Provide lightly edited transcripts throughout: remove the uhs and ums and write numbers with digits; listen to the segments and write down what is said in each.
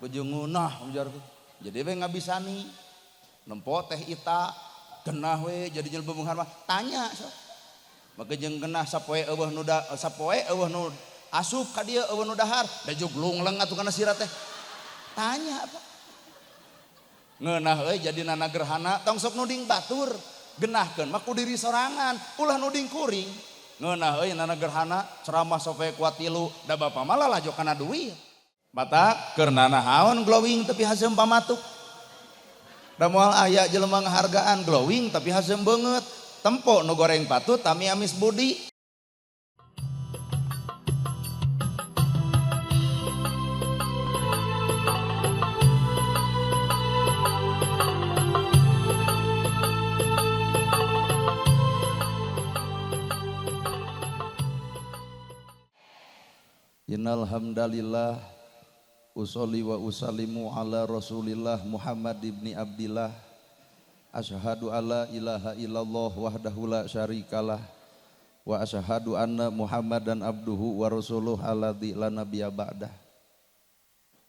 jeung ngeunah ujarkeun. Jadi we ngabisani nempo teh ita genah we jadi jelema beunghar mah tanya sok. Maka jeung genah sapoe eueuh nu asup ka dieu eueuh nu dahar da juglung leung atuh kana sira teh. Tanya apa? Ngeunah euy jadi nana gerhana tong sok nuding batur. Genahkeun mah ku diri sorangan, ulah nuding kuring. Ngeunah euy nana gerhana ceramah sope kuat tilu da bapa malah lajo kana duit. Batak keur nanahaon glowing tapi haseum pamatuk. Da moal aya jelema ngahargaan glowing tapi haseum beungeut. Tempo nu goreng patut tami amis budi. Innal hamdalillah usolli wa usallimu ala rasulillah Muhammad ibni Abdillah asyhadu alla ilaha illallah wahdahu la syarikalah wa asyhadu anna Muhammadan abduhu wa rasuluh alladzi la nabiyya ba'dah.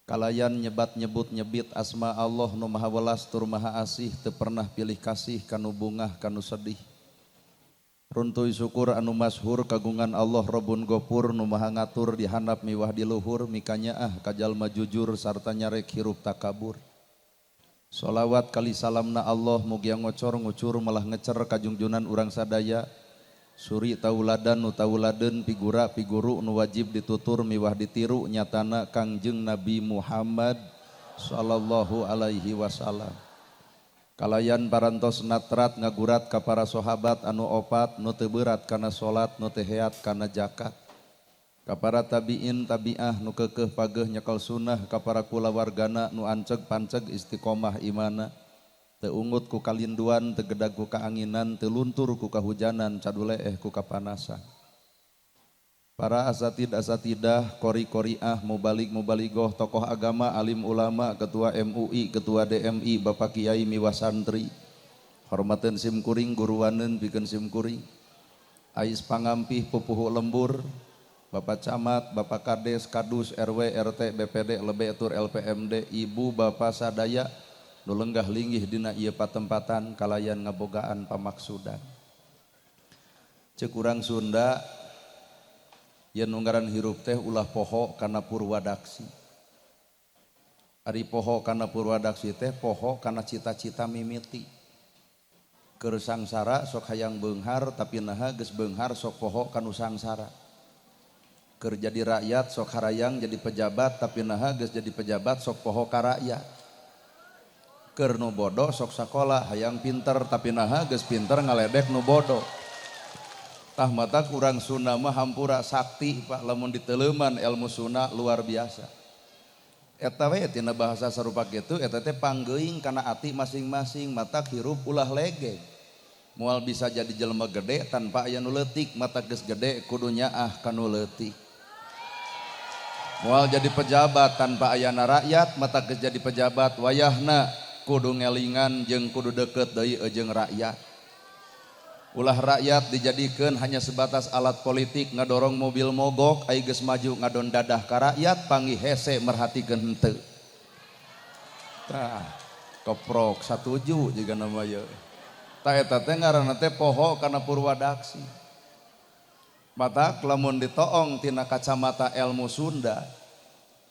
Kalayan nyebat nyebut nyebit asma Allah nu maha welas tur maha asih teu pernah pilih kasih kanu bungah kanu sedih. Runtuy syukur anu masyhur kagungan Allah Rabbun Ghafur nu maha ngatur di handap miwah di luhur mikanyaah ka jalma jujur sarta nyarek hirup takabur. Sholawat kali salamna Allah mugi ngocor ngucur malah ngecer ka junjunan urang sadaya. Suri tauladan nu tauladeun pigura piguru nu wajib ditutur miwah ditiru nyatana Kangjeng Nabi Muhammad sallallahu alaihi wasallam. Kalayan parantos natrat ngagurat ka para sahabat anu opat nu teu beurat kana salat nu teu heat kana zakat. Ka para tabiin tabiah nu keukeuh pageuh nyekel sunnah ka para kulawargana nu anceg panceg istiqomah imana. Teu ungut ku kalinduan teu gedag ku kaanginan teu luntur ku kahujanan caduleeh ku kapanasan. Para asatidah, kori-koriah, mubalik-mubaligoh, tokoh agama, alim ulama, ketua MUI, ketua DMI, Bapak Kiai miwah santri. Hormateun simkuring, guruwaneun pikeun simkuring. Ais pangampih pupuhu lembur, Bapak Camat, Bapak Kades, Kadus, RW, RT, BPD, Lebetur, LPMD, Ibu, Bapak sadaya, nu lenggah linggih dina ieu patempatan kalayan ngabogaan pamaksudan. Ceuk urang Sunda yen unggaran hirup teh ulah poho kana purwadaksi. Ari poho kana purwadaksi teh poho kana cita-cita mimiti. Keur sangsara sok hayang beunghar tapi naha geus beunghar sok poho kanu sangsara. Keur jadi rakyat sok harayang jadi pejabat tapi naha geus jadi pejabat sok poho ka rakyat. Keur nu bodoh sok sakola hayang pinter tapi naha geus pinter ngaledek nu bodoh. Tah mata kurang Sunda mah hampura sakti Pak lamun diteleuman ilmu Sunda luar biasa. Eta we tina bahasa sarupa kitu eta teh panggeuing kana ati masing-masing mata hirup ulah legeng. Moal bisa jadi jelema gede tanpa aya nu leutik mata geus gede kudu nyaah kanu leutik. Moal jadi pejabat tanpa ayana rakyat mata geus jadi pejabat wayahna kudu ngelingan jeung kudu deukeut deui jeung rakyat. Ulah rakyat dijadikeun hanya sebatas alat politik ngadorong mobil mogok ai geus maju ngadon dadah ka rakyat panggih hese merhatikeun henteu. Tah koprok satuju jiga nama ye. Tah eta teh ngaranna teh poho kana purwadaksi. Matak lamun ditoong tina kacamata ilmu Sunda.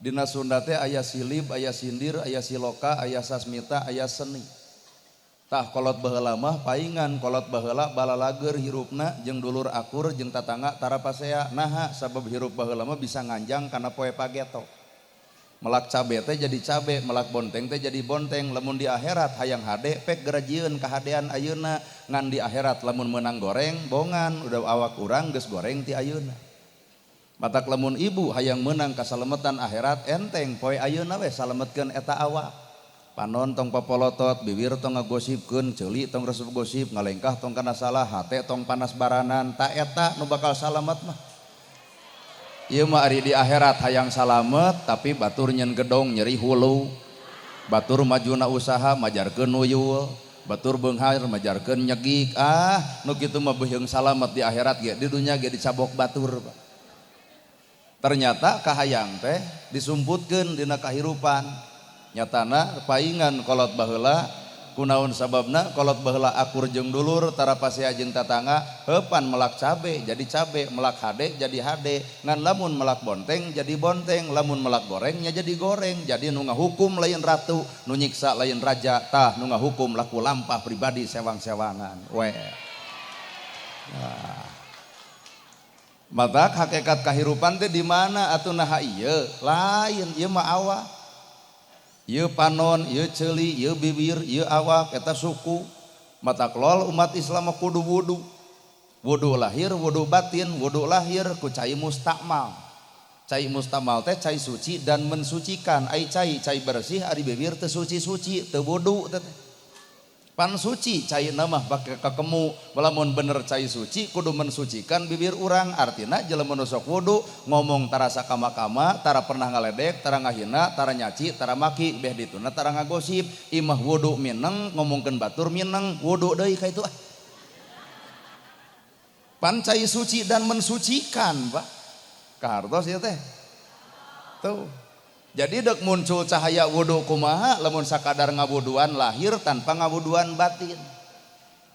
Dina Sunda teh aya silib, aya sindir, aya siloka, aya sasmita, aya seni. Tah kolot baheula mah paingan kolot baheula balalager hirupna jeung dulur akur jeung tatangga tara pasea naha sabab hirup baheula mah bisa nganjang kana poe pageto. Melak cabe teh jadi cabe, melak bonteng teh jadi bonteng. Lamun di akhirat hayang hade pek gerajieun kahadean ayeuna ngan di akhirat lamun meunang goreng bongan udah awak urang geus goreng ti ayeuna. Matak lamun ibu hayang meunang kasalemetan akhirat enteng poe ayeuna we salemetkeun eta awak. Panon tong papolotot, bibir tong ngagosipkeun, ceuli tong resep gosip, ngalengkah tong kana salah, hate tong panas baranan, ta eta nu bakal salamet mah. Ieu mah ari di akhirat hayang salamet tapi batur nyen gedong nyeri hulu. Batur majuna usaha majarkeun nuyul, batur beunghar majarkeun nyegik. Nu kitu mah beuheung salamet di akhirat ge, di dunya ge dicabok batur. Ternyata kahayang teh disumputkeun dina kahirupan. nyatana paingan kolot baheula kunaon sababna kolot baheula akur jeung dulur tara pasea jeung tatangga heupan melak cabe jadi cabe melak hade jadi hade ngan lamun melak bonteng jadi bonteng lamun melak gorengnya jadi goreng jadi nu ngahukum lain ratu nu nyiksa lain raja tah nu ngahukum laku lampah pribadi sewang-sewangan we nah. Matak hakikat kahirupan teh di mana atuh naha ieu lain ieu mah awak ieu panon, ieu ceuli, ieu bibir, ieu awak, eta suku. Mata kelol umat Islam kudu wudu. Wudu lahir, wudu batin, wudu lahir ku cai mustakmal. Cai mustakmal teh cai suci dan mensucikan. Ai cai bersih, ari bibir teu suci-suci, teu wudu teh. Pan suci cai nama bake kakemu lamun bener cai suci kudu mensucikan bibir urang artina jelema nu sok wudu ngomong tara sakama-kama tara pernah ngaledek tara ngahina tara nyaci tara maki beh dituna tara ngagosip imah wudu mineng ngomongkeun batur mineng wudu deui ka itu pan cai suci dan mensucikan Pak kahartos ieu teh tuh. Jadi dek muncul cahaya wudu kumaha lamun sakadar ngawuduan lahir tanpa ngawuduan batin.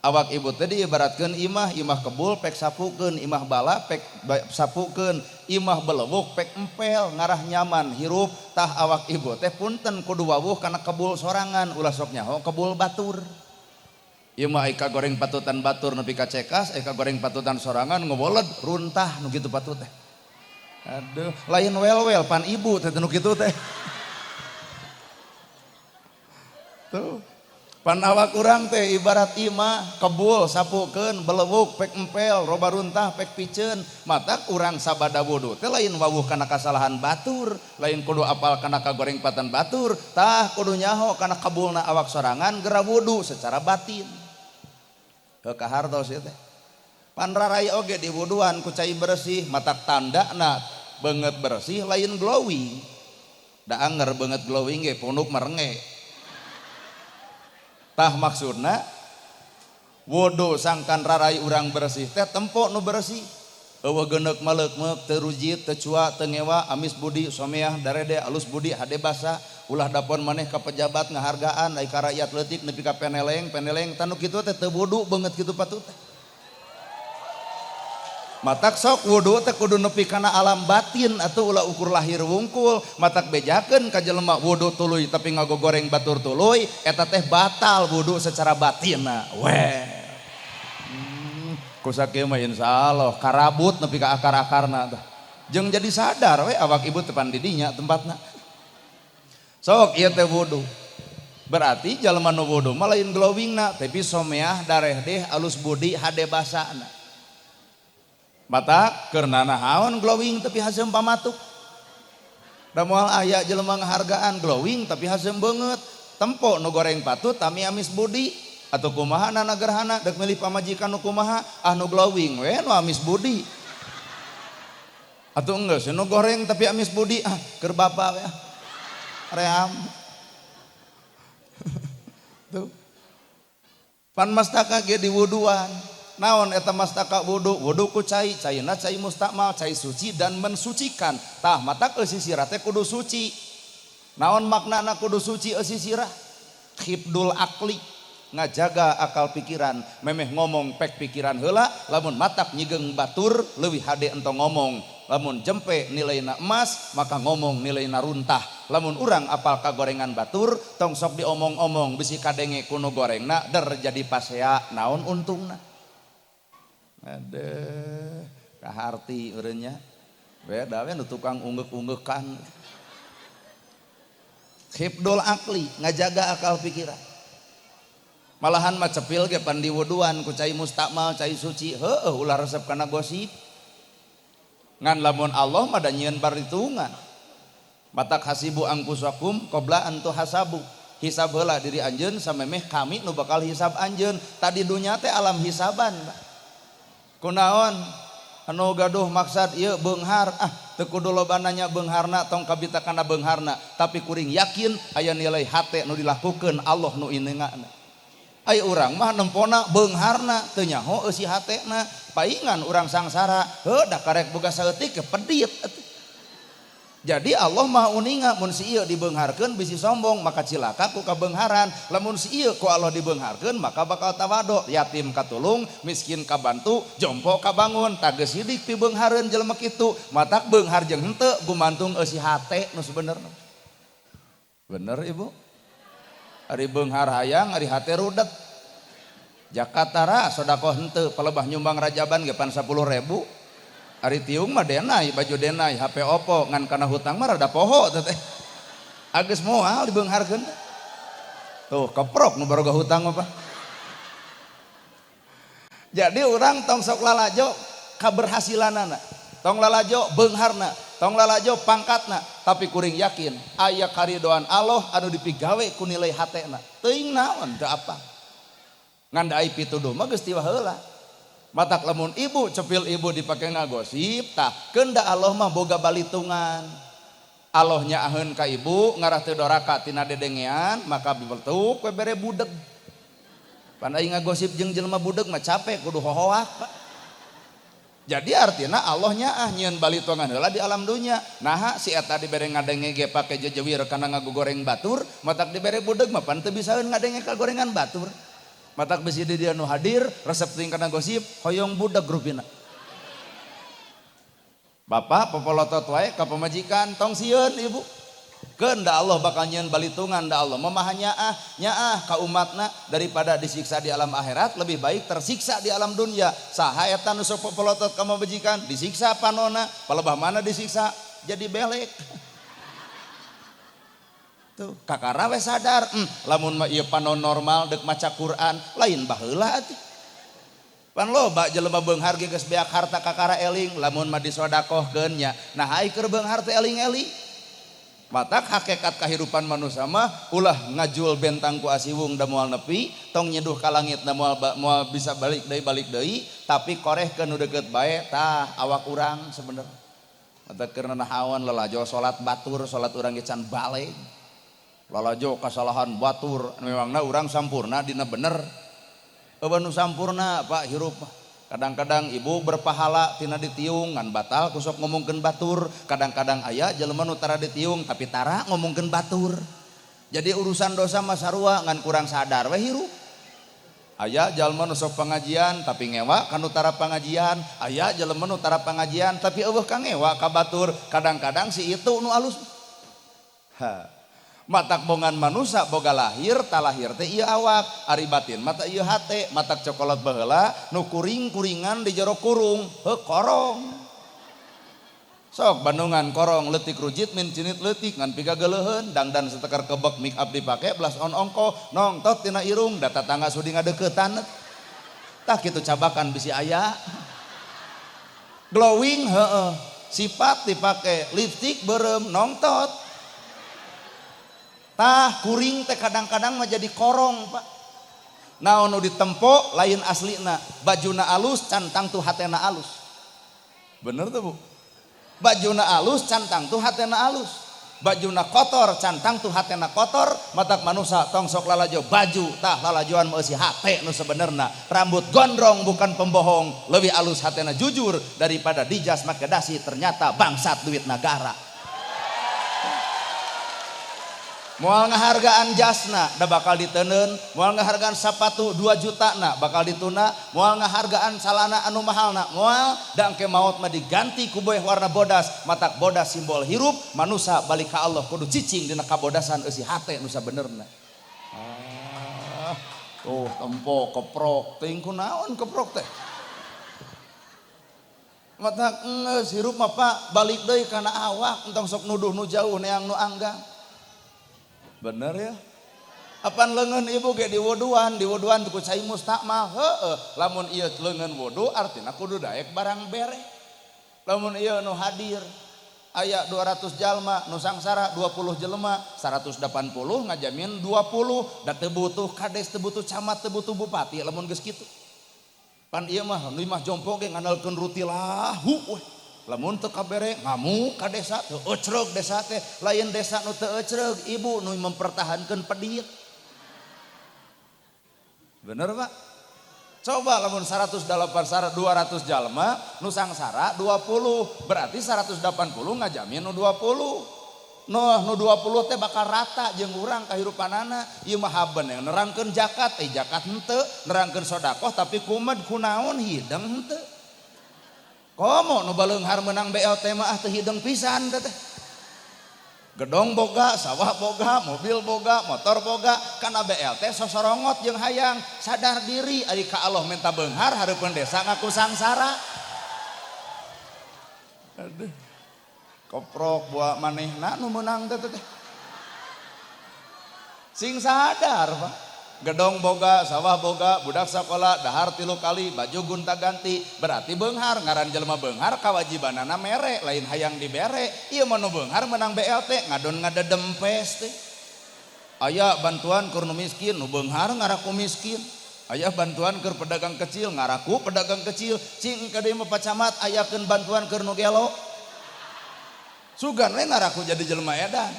Awak ibu tadi ibaratkeun imah kebul pek sapukeun, imah bala pek sapukeun, imah belewuk pek empel ngarah nyaman hirup tah awak ibu teh punten kudu wawuh kana kebul sorangan ulah sok nyaho kebul batur. Ieu mah aya goreng patutan batur nepi ka cekas, aya goreng patutan sorangan ngoboled runtah nu kitu patut teh. Aduh, lain wel-wel pan ibu teh nu kitu teh. Tuh. Pan awak urang teh ibarat imah kebul sapukeun belewuk pek empel roba runtah pek piceun matak urang sabada wudu teh lain wawuh kana kasalahan batur lain kudu apal kana kagoreng patan batur tah kudu nyaho kana kabulna awak sorangan gera wudu secara batin. Heuh kahartos ieu teh. Panrarai oge di wuduan ku cai bersih matak tandana beungeut bersih lain glowing da anger beungeut glowing ge punduk merenge tah maksudna wudu sangkan rarai urang bersih teh tempo nu bersih eueuh geuneuk maleuk-meuk teu rujit teu cua teu ngewa amis budi someah darede alus budi hade basa ulah dapon maneh ka pejabat ngahargaan ai ka rakyat leutik nepi ka peneleng tanu kitu teh teu wudu beungeut kitu patut teh. Matak sok wudu teh kudu nepi kana alam batin atuh ulah ukur lahir wungkul matak bejakeun ka jelema wudu tuluy tapi ngagogoreng batur tuluy eta teh batal wudu secara batinna weh ku sakieu mah insyaallah karabut nepi ka akar-akarna tah jeung jadi sadar we awak ibu tepan di dinya tempatna sok ieu teh wudu berarti jelema nu wudu mah lain glowingna tapi someah dareh deh alus budi hade basana mata karena nahaon glowing tapi haseum pamatuk da moal aya jelema ngahargaan glowing tapi haseum beungeut tempo nu goreng patut tami amis budi atuh kumaha na gerhana dek milih pamajikan nu kumaha nu glowing we nu amis budi atuh enggeus nu goreng tapi amis budi keur bapa we ream tuh pan mastaka ge di wuduan naon eta mastaka wudu ku cai caina cai mustakmal cai suci dan mensucikan tah matak eusi sirah teh kudu suci naon maknana kudu suci eusi sirah khifdul akli ngajaga akal pikiran memeh ngomong pek pikiran heula lamun matak nyigeng batur leuwih hade entong ngomong lamun jempe nilaina emas maka ngomong nilaina runtah lamun urang apal kagorengan batur tong sok diomong-omong bisi kadenge kuno gorengna der jadi pasea naon untungna. Aduh, kaharti urenya beda we nu tukang ungeuk-ungeukan khifdul akli ngajaga akal pikiran malahan mah cepil ge pan di wuduan ku cai mustakmal cai suci heueuh ulah resep kana gosip ngan lamun Allah mah da nyieun baritungan matak hasibu angkusakum qabla an tuhasabu hisab heula diri anjeun samemeh kami nu bakal hisab anjeun tadi dunya teh alam hisaban kunaon anu gaduh maksad ieu beunghar teu kudu lobana nya beungharna tong kabita kana beungharna tapi kuring yakin aya nilai hate nu dilakukeun Allah nu inengana aya urang mah nempona beungharna teu nyaho eusi hatena paingan urang sangsara heuh da karek boga saeutik ke pedit Jadi Allah mah uninga mun si ieu dibeungharkeun bisi sombong maka cilaka ku kabeungharan. Lamun si ieu ku Allah dibeungharkeun maka bakal tawado, yatim katulung, miskin kabantu, jompo kabangun. Tageus hidik pibeunghareun jelema kitu, matak beunghar jeung henteu gumantung eusi hate nu sebenarna. Bener Ibu? Ari beunghar hayang, ari hate rudet. Jakatara sodako henteu, palebah nyumbang rajaban ge pan 10.000. Ari tiung mah denai, baju denai, HP Oppo, ngan kana hutang mah rada poho teh. Agus moal dibeungharkeun. Tuh keprok nu baroga hutang apa. Jadi orang tong sok lalajo kaberhasilanana. Tong lalajo beungharna, tong lalajo pangkatna, tapi kuring yakin aya karidoan Allah anu dipigawe ku nilai hatena. Teuing naon teu apa. Ngan da ai pituduh mah geus ti heula. Matak lamun ibu cepil ibu dipake ngagosip tah keunda Allah mah boga balitungan. Allah nyaaheun ka ibu ngarah teu doraka tina dedengean maka bibertuk we bere budeg. Pan aing ngagosip jeung jelema budeg mah capek kudu hohoak Pak. Jadi artinya Allah nyaah nyieun balitungan heula di alam dunya. Naha si eta dibere ngadenge ge pake jejewir kana ngagogoreng batur, matak dibere budeg mah pan teu bisaeun ngadenge ka gorengan batur. Matak besi di dia nu hadir resep ting kana gosip hoyong budak grupina. Bapak popolotot wae ka pamajikan tong sieun ibu. Keun da Allah bakal nyieun balitungan da Allah mah nyaah ka umatna daripada disiksa di alam akhirat lebih baik tersiksa di alam dunia. Saha eta nu sok popolotot ka pamajikan disiksa panona, palebah mana disiksa jadi belek. Tuh kakara we sadar lamun mah ieu panon normal dek maca Quran lain baheula atuh pan loba jelema beunghar ge geus beak harta kakara eling lamun mah disodakohkeun nya nah ai keur beunghar teh eling-eling matak hakikat kahirupan manusia mah ulah ngajul bentang ku asiwung da moal nepi tong nyeduh ka langit da moal bisa balik deui tapi korehkeun nu deukeut bae tah awak urang sebenarnya matak keur nahaon lalajo salat batur salat urang ge can balik lalajo kasalahan batur memangna urang sampurna dina bener eueuh nu sampurna Pak hirup kadang-kadang ibu berpahala tina ditiung ngan batal kusok ngomongkeun batur kadang-kadang aya jelema nu tara ditiung tapi tara ngomongkeun batur jadi urusan dosa mah sarua ngan kurang sadar we hirup aya jalma nu sok pangajian tapi ngewa kanu tara pangajian aya jelema nu tara pangajian tapi eueuh ka ngewa ka batur kadang-kadang si itu nu alus matak bongan manusia boga lahir talahir teh ieu awak ari batin mata ieu hate matak cokolot baheula nu kuring-kuringan di jero kurung heuh korong sok bandungan korong leutik rujit min cinit leutik ngan piga geuleuheun dangdan satekar kebek make up dipake belas on ongko nongtot tina irung da tatangga sudi ngadeuketan tah kitu cabakan bisi aya glowing heueuh sifat dipake lipstik beureum nongtot tah kuring teh kadang-kadang mah jadi korong Pak naon nu ditempo lain aslina bajuna alus cantang tuh hatena alus bener tuh Bu bajuna alus cantang tuh hatena alus bajuna kotor cantang tuh hatena kotor matak manusia tong sok lalajo baju tah lalajoan mah eusi hate nu sebenarna rambut gondrong bukan pembohong lebih alus hatena jujur daripada dijas make dasi ternyata bangsat duit negara. Moal ngahargaan jasna da bakal diteuneun, moal ngahargaan sapatu 2 juta na bakal dituna, moal ngahargaan salana anu mahalna, moal da engke maot mah diganti ku boeh warna bodas, matak bodas simbol hirup, manusia balik ka Allah kudu cicing dina kabodasan eusi hate nu sabenerna. Tuh tempo keprok, teuing kunaon keprok teh? Matak geus hirup mah Pak balik deui kana awak entong sok nuduh nu jauh neang nu anggang. Bener ya apan leungeun ibu ge diwuduan ku cai mustakmal heueuh lamun ieu leungeun wudu artina kudu daek barang bere lamun ieu nu hadir aya 200 jalma nu sangsara 20 jelema 180 ngajamin 20 da teu butuh kades teu butuh camat teu butuh bupati lamun geus kitu pan ieu mah nu mah jompo ge ngandalkeun rutilahu weh lamun teu kabere ngamuk ka desa teu ecreug desa teh lain desa nu teu ecreug ibu nu mempertahankeun pedit bener Pak Coba lamun 108 200 jalma nu sangsara 20 berarti 180 ngajamin nu 20. Nu 20 teh bakal rata jeung urang kahirupanana. Ieu mah haben yang nerangkeun zakat, zakat henteu, nerangkeun sedekah tapi kumed kunaon hidang henteu. Komo nu baleunghar menang BLT mah teu hidang pisan teh. Gedong boga, sawah boga, mobil boga, motor boga, kana BLT sosorongot jeung hayang sadar diri ari ka Allah minta beunghar hareupeun desa ngaku sangsara. Aduh. Koprok buah manehna nu meunang teh teh. Sing sadar, Pak. Gedong boga, sawah boga, budak sakola dahar 3 kali, baju gonta-ganti, berarti beunghar ngaran jelema beunghar kawajibanana mere lain hayang dibere. Ieu mah nu beunghar menang BLT ngadon ngadedempes teh. Aya bantuan keur nu miskin, nu beunghar ngaraku miskin. Aya bantuan keur pedagang kecil, ngaraku pedagang kecil. Cing ka dieu mah pacamat ayakeun bantuan keur nu gelo. Sugan we ngaraku jadi jelema edan.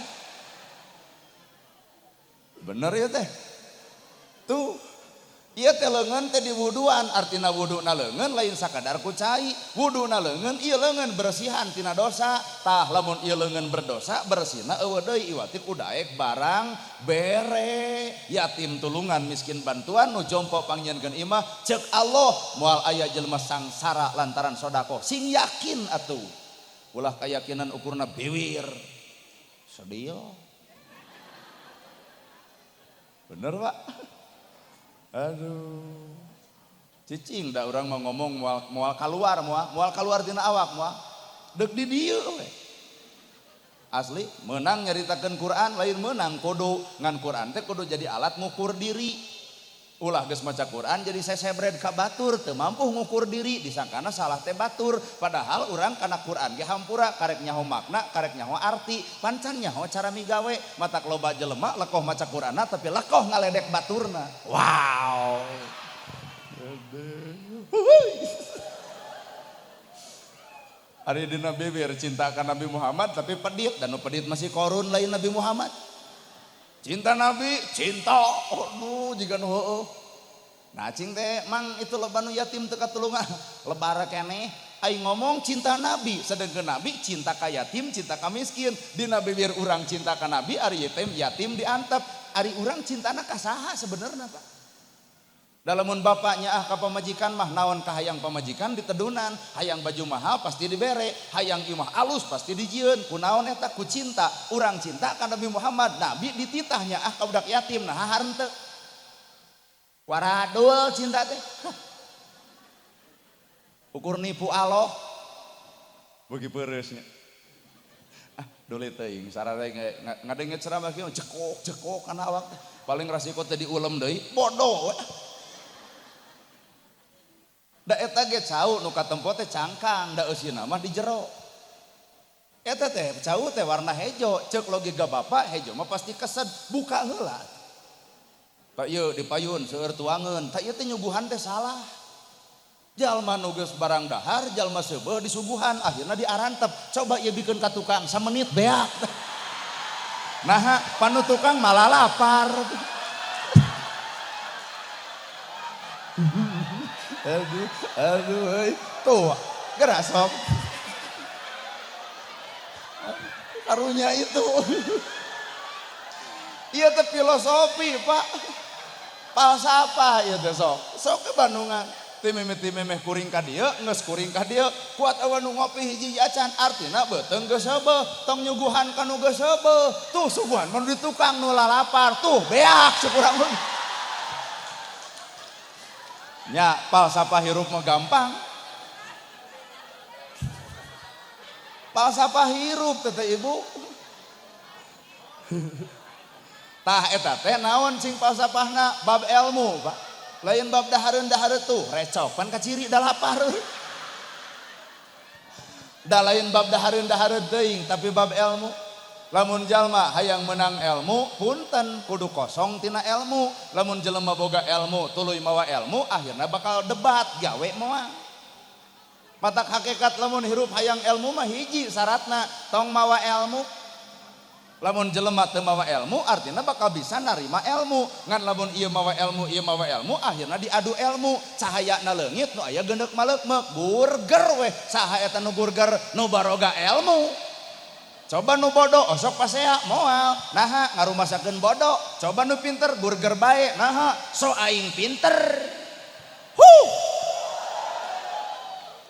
Bener ya teh. Tuh, ieu teh leungeun teh diwuduan, artina wuduna leungeun lain sakadar ku cai. Wuduna leungeun ieu leungeun bersihan tina dosa. Tah lamun ieu leungeun berdosa, bersihna eueuh deui iwati ku daek barang bere. Yatim tulungan, miskin bantuan, nu jompo pangnyieunkeun imah, ceuk Allah moal aya jelema sangsara lantaran sedekah. Sing yakin atuh. Ulah keyakinan ukurna biwir. Sedih. Bener, Pak? Aduh, cicing dah orang mau ngomong mual keluar tina awak mual dek di dieu we. Asli menang nyaritakeun Quran lain menang kudu ngan Quran teh kudu jadi alat ngukur diri. Ulah geus maca Quran jadi sesebred ka batur teu mampu ngukur diri disangkana salah teh batur padahal urang kana Quran ge hampura karek nyaho makna karek nyaho arti pancan nyaho cara migawe matak loba jelema lekoh maca Qur'ana tapi lekoh ngaledek baturna. Wow. Ari dina bibir cinta ka Nabi Muhammad tapi pedit dan nu pedit masih korun lain Nabi Muhammad. Cinta Nabi, cinta, aduh jika nu heueuh. Nah cing teh mang itu loba nu yatim teu katulungan. Lebara keneh aing ngomong cinta Nabi, sedengkeun Nabi cinta ka yatim, cinta ka miskin. Dina bibir urang cinta ka Nabi, ari yatim diantep. Ari urang cintana ka saha sebenarnya, Pak? Dalamun bapaknya ka pamajikan mah naon ka hayang pamajikan ditedunan, hayang baju mahal pasti dibere, hayang imah alus pasti dijieun. Kunaon eta ku cinta, urang cinta ka Nabi Muhammad, Nabi dititahnya ka budak yatim nah henteu. Waradul cinta teh. Ukur nipu Allah. Beuki peureusnya. Dole teuing sarare ngadenget ceramah kieu cekok kana awak teh. Paling rasiko teh diulem deui, bodoh we. Da eta ge cau nu katempo teh cangkang, da eusina mah di jero. Eta teh cau teh warna hejo, ceuk logika bapak hejo mah pasti kesed, buka heula. Tak ieu dipayun seueur tuangeun, tak ieu teh nyuguhan teh salah. Jalma nu geus barang dahar, jalma seubeuh disuguhan, akhirna diarantep. Coba ieu bikeun ka tukang 1 menit beak. Nah, panu tukang malah lapar. Aduh, tuh gerak sok. Karunya itu. Iya teh filosofi, Pak. Falsafah ieu teh sok. Sok ke Bandungan. Ti memeh kuring ka dieu, geus kuring ka dieu, kuat eueuh nu ngopi hiji acan artina beuteung geus heueuh, tong nyuguhan ka nu geus heueuh. Tuh suguhan mun di tukang nu lapar, tuh beak syukurang mun. Nya falsafah hirup mah gampang. Falsafah hirup teh Ibu. Tah eta teh naon sing falsafahna bab ilmu, Pak. Lain bab dahareun-dahareun tuh recok pan ka ciri da lapar. Da lain bab dahareun-dahareun teuing tapi bab ilmu. Lamun jalma hayang menang ilmu punten kudu kosong tina ilmu. Lamun jelema boga ilmu tuluy mawa ilmu akhirna bakal debat gawe moal. Matak hakikat lamun hirup hayang ilmu mah hiji syaratna tong mawa ilmu. Lamun jelema teu mawa ilmu artinya bakal bisa narima ilmu. Ngan lamun ieu mawa ilmu akhirna diadu ilmu. Cahayana leungit nu aya geundek maleukmeuk. Burger weh. Saha eta nu burger nu baroga ilmu. Coba nu bodoh osok pasea moal. Naha ngarumasakeun bodoh. Coba nu pinter burger bae. Naha so aing pinter.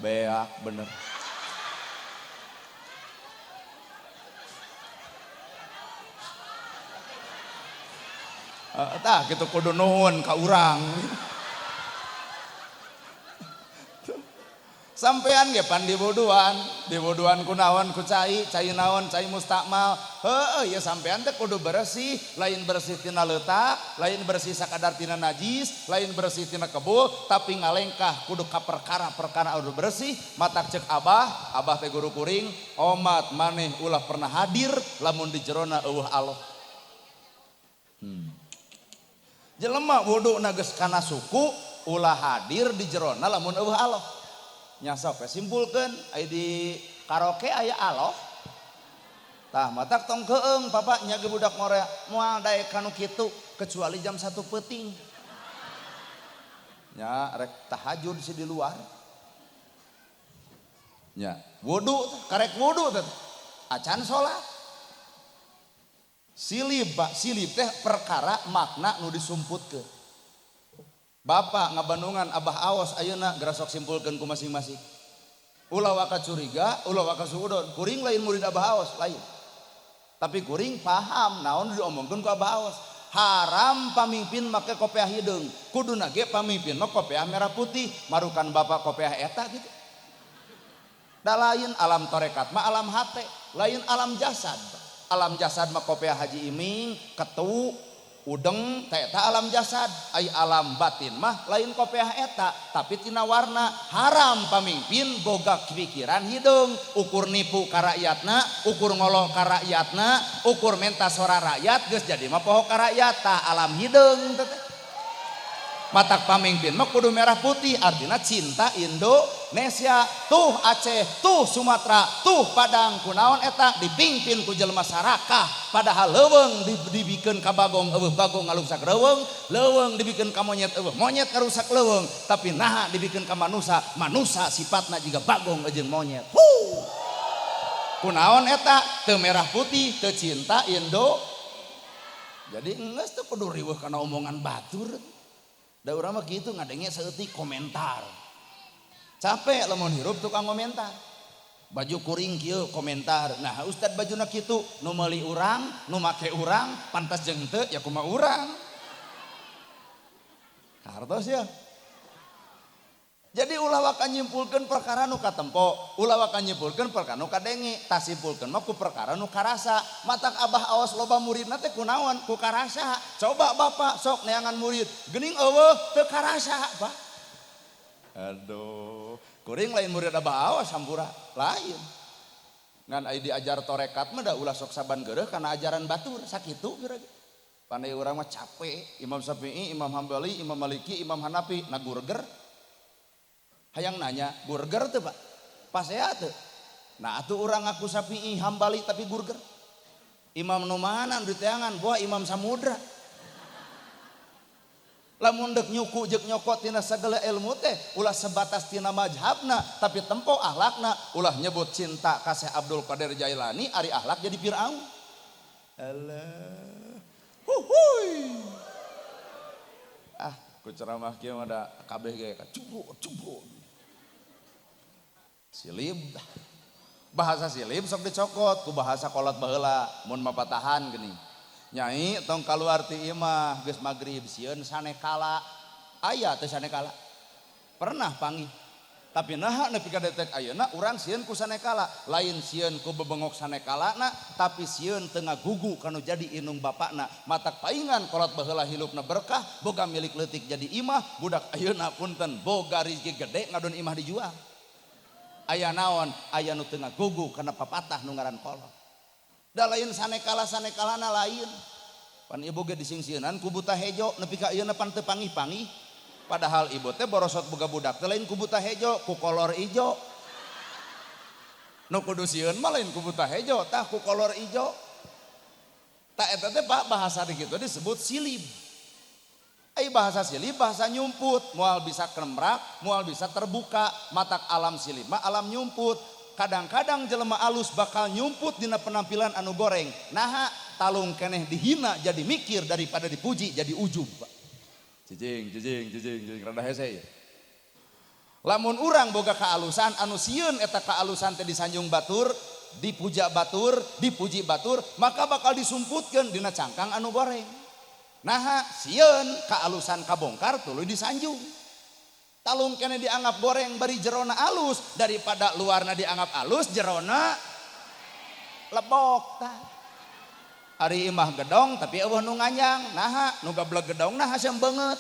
Beak bener. Tah gitu kudu nuhun ka urang. Sampean ge pan diboduan ku naon ku cai naon cai mustakmal. Heuh ya sampean teh kudu bersih, lain bersih tina leutak, lain bersih sakadar tina najis, lain bersih tina kebul, tapi ngalengkah kudu ka perkara kudu bersih. Matak cek abah teh guru kuring, omat maneh ulah pernah hadir lamun di jerona eueuh Allah. Jelema wudu nages kana suku ulah hadir di jerona lamun eueuh Allah. Nya sok simpulkeun aya di karaoke aya Allah. Tah matak tong keung papa nya ge budak Korea moal daek kanu kitu kecuali jam 1 peuting. Nya rek tahajud si di luar. Nya wudu karek wudu teh acan salat. Silib teh perkara makna nu disumputkeun. Bapak ngabandungan abah aos ayeuna geura sok simpulkeun ku masing-masing. Ulah waka curiga, ulah waka suudon. Kuring lain murid abah aos lain. Tapi kuring paham naon diomongkeun ku abah aos. Haram pamimpin make kopiah hideung. Kuduna ge pamimpin mah kopiah merah putih, marukan bapak kopiah eta gitu. Da lain alam tarekat mah alam hate, lain alam jasad. Alam jasad mah kopiah Haji Iming, ketu, udeng, eta alam jasad. Ai alam batin mah lain kopiah eta, tapi tina warna. Haram pamimpin boga pikiran hideung, ukur nipu ka rakyatna, ukur ngoloh ka rakyatna, ukur menta sora rakyat geus jadi mah poho ka rakyat. Tah alam hideung teh. Matak pamimpin mah kudu merah putih, artinya cinta Indonesia. Tuh Aceh, tuh Sumatera, tuh Padang, kunaon eta dipimpin ku jelema sarakah. Padahal leuweung dibikeun ka bagong eueuh bagong ngarusak leuweung, leuweung dibikeun ka monyet eueuh monyet ngarusak leuweung. Tapi naha dibikeun ka manusa, manusa sifatna jiga bagong jeung monyet. Kunaon eta teu merah putih, teu cinta Indo. Jadi geus teu kudu riweuh kana omongan batur. Da urang mah kitu ngadenge saeutik komentar. Capek lamun hirup tukang komentar. Baju kuring kieu komentar. Nah, ustad bajuna kitu, nu meuli urang, nu make urang, pantas jeung teu ya kumaha urang. Hartos ya. Jadi ulah waka nyimpulkeun perkara nu katempo, ulah waka nyimpulkeun perkara nu kadenge, tah simpulkeun mah ku perkara nu karasa. Matak abah aos loba muridna teh kunaon? Ku karasa. Coba bapak sok neangan murid, geuning eueuh teu karasa, Pak. Aduh, kuring lain murid abah aos hampura, lain. Ngan aya diajar torekat mah da ulah sok saban geureuh kana ajaran batur, sakitu geureuh. Pandai urang mah capek, Imam Syafi'i, Imam Hambali, Imam Maliki, Imam Hanafi, nagurger. Hayang nanya, burger tuh Pak? Pasea tuh. Nah atuh orang aku Syafi'i Hambali tapi burger. Imam numanan di teangan, buah Imam Samudra. Lamun dek nyuku jek nyokot tina segala ilmu teh ulah sebatas tina mazhabna, tapi tempo ahlakna ulah nyebut cinta kasih Abdul Qadir Jailani ari ahlak jadi Firaun. Allah. Huhuy. Ku ceramah kieu mah da kabeh ge cubu. Silib. Bahasa silib sok dicokot ku bahasa kolot baheula mun mapatahan geuning. Nyai tong kaluar ti ieu mah geus magrib sieun sanekala. Aya teh sanekala. Pernah panggih. Tapi naha nepi ka detek ayeuna urang sieun ku sanekala, lain sieun ku bebengok sanekalana, tapi sieun teu ngagugu kanu jadi inung bapakna. Matak paingan kolot baheula hilupna berkah, boga milik leutik jadi imah, budak ayeuna punten boga rezeki gede ngadon imah dijual. Aya naon? Aya nu teu ngagugu kana papatah nu ngaran kolot. Da lain sanekalana lain. Pan ibu ge disingsieunnan ku buta hejo nepi ka ayeuna pan teu panggih-panggih. Padahal ibu teh borosot boga budak teh lain ku buta hejo ku kolor ijo. Nu kudu sieun mah lain ku buta hejo tah ku kolor ijo. Tak eta teh Pak bahasa di kitu disebut silib. Ai bahasa silib bahasa nyumput, moal bisa kremrak, moal bisa terbuka, matak alam silib mah alam nyumput. Kadang-kadang jelema alus bakal nyumput dina penampilan anu goreng. Nah, talung keneh dihina jadi mikir daripada dipuji jadi ujub. Jijing, rada hese ya. Lamun urang boga kaalusan anu sieun eta kaalusan teh disanjung batur, dipuja batur, dipuji batur, maka bakal disumputkeun dina cangkang anu goreng. Nah, sieun kaalusan kabongkar tuluy disanjung. Talung kene dianggap goreng bari jerona alus daripada luarna dianggap alus jerona lebok tah. Ari imah gedong tapi eueuh nu nganyang. Nah, nu gablek gedong nah hasem beungeut.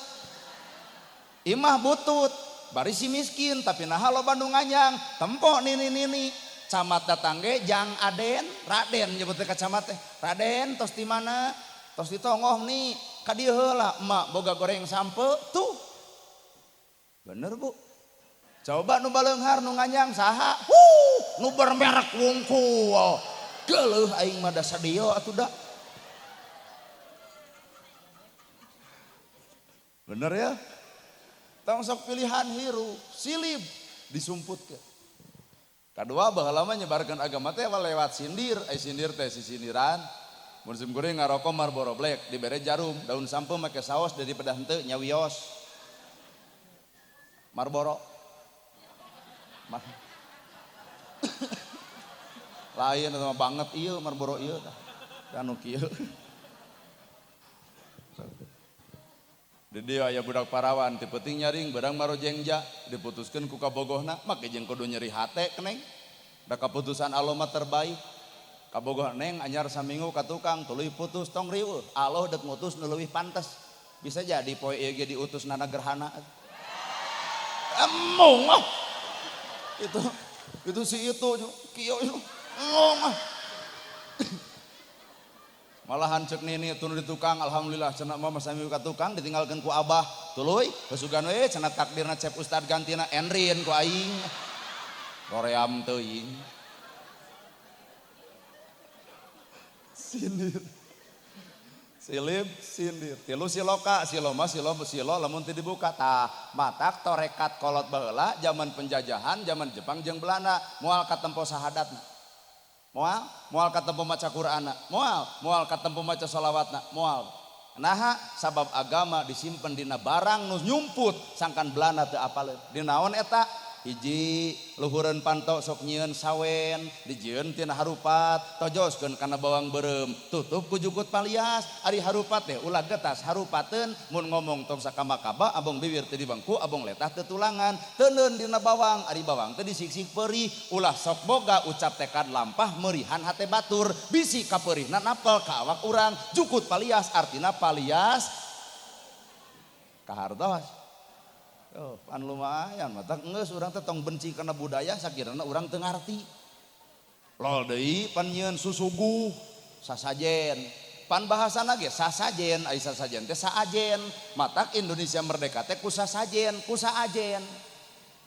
Imah butut bari si miskin tapi nah loba nu nganyang. Tempo nini. Camat datang ge jang Aden, Raden nyebut ka camat teh. Raden tos di mana? Tos ditongoh nih, ka dieu heula emak boga goreng sampe tuh. Bener Bu. Coba nu baleunghar nu nganyang saha? Nu bermerek wungkul. Geuleuh aing mah da sadio atuh da. Bener ya? Tong sok pilihan hirup, silib disumputkeun. Kadua baheula mah nyebarkeun agama teh lewat sindir, sindir teh si sindiran. Musim goreng ngarokok Marlboro Black dibere jarum daun sampo make saos daripada henteu nyawios Marlboro lain sama banget ieu Marlboro ieu anu kieu di dieu aya budak parawan ti peuting nyaring barang marojengja diputuskeun ku kabogohna make jeung kudu nyeri hate keneng da kaputusan Allah mah terbaik. Kabogoh neng anyar saminggu ka tukang tuluy putus tong riweuh Allah dek ngutus nu leuwih pantes bisa jadi poe ieu ge diutus nana gerhana emong itu si itu kieu emong malahan cek nini tunu di tukang alhamdulillah cenah mah saminggu ka tukang ditinggalkeun ku abah tuluy pesugan we cenah takdirna cep ustad gantina enrin ku aing roream teuing. Sindir tilu siloka silo lamun teu dibuka tah matak torekat kolot baheula zaman penjajahan zaman Jepang jeung Belanda moal katempo sahadatna moal katempo maca Qur'anna moal katempo maca shalawatna moal nah sabab agama disimpen dina barang nu nyumput sangkan Belanda teu apaleun dinaon eta hiji luhureun panto sok nyieun sawen dijieun tina harupat tojoskeun kana bawang beureum tutup ku jukut palias ari harupat teh ulah getas harupateun mun ngomong tong sakamakaba abong bibir teh di bangku abong letah teh tulangan teuneun dina bawang ari bawang teh disiksik peurih ulah sok boga ucap tekad lampah meurihan hate batur bisi kapeurihna napel ka awak urang jukut palias artina palias kahartos. Oh, pan lumayan mata geus urang teh tong benci karena budaya sakirana urang teu ngarti. Lol deui pan nyieun susuguh sasajen. Pan bahasana ge sasajen ai sasajen teh saajen. Matak Indonesia merdeka teh ku sasajen, ku saajen.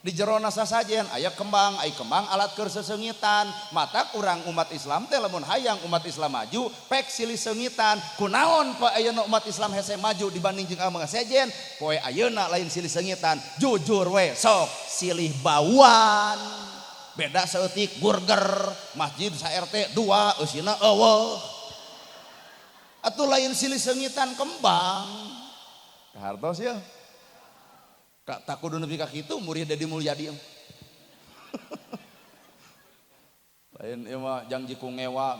Di jerona sasajen aya kembang, ai kembang alat keur sesengitan. Matak urang umat Islam teh lamun hayang umat Islam maju pek silih sengitan. Kunaon poe ayeuna umat Islam hese maju dibanding jeung anu sejen? Poe ayeuna lain silih sengitan, jujur we sok silih bauan. Beda saeutik burger, masjid sa RT 2 eusina eueuh. Atuh lain silih sengitan kembang. Kahartos ya. Kak takudu nepi ka kitu murid Dedi Mulyadi. Lain ieu mah janji ku ngewa,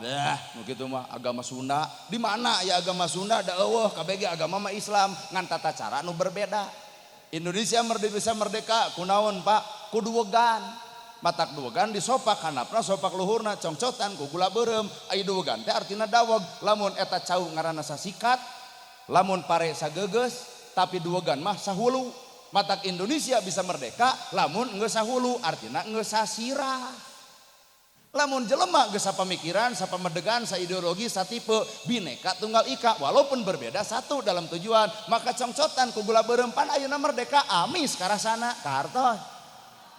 nu kitu mah agama Sunda. Di mana ya agama Sunda da eueuh kabeh agama mah Islam ngan tata cara nu berbeda. Indonesia merdeka kunaon Pak? Ku duwegan. Matak duwegan disopak handapna sopak luhurna congcotan ku gula beureum. Ai duwegan teh artina daweg. Lamun eta cau ngaranna sasikat, lamun pare sageugeus, tapi duwegan mah sahulu. Matak Indonesia bisa merdeka lamun geus sahulu artina geus sasirah. Lamun jelema geus sapamikiran, sapamedegan, saideologi, satipe, bineka tunggal ika walaupun berbeda satu dalam tujuan, maka congcotan ku gula beureum pan ayeuna merdeka amis karasana kahartos.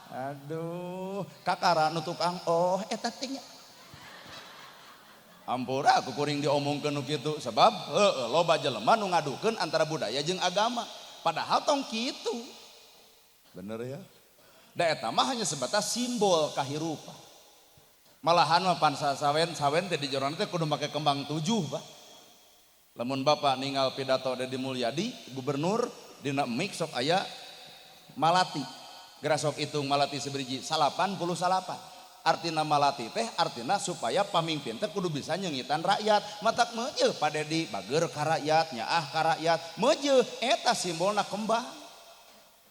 Aduh, kakara nu tukang oh eta teh nya. Ampura aku kuring diomongkeun nu kitu sebab loba jelema nu ngadukeun antara budaya jeung agama. Padahal tong kitu. Bener ya? Da eta mah hanya sebatas simbol kahirupan. Malahan mah pan sawen teh di jorona teh kudu make kembang 7, Pak. Lamun Bapak ningal pidato Deddy Mulyadi gubernur dina mik sok aya malati. Geura sok hitung malati sabiriji 88. Artina malati teh artina supaya pamimpin teh kudu bisa nyengitan rakyat. Matak meujeuh Pak Dedi bager ka rakyat, nyaah ka rakyat, meujeuh eta simbolna kembang.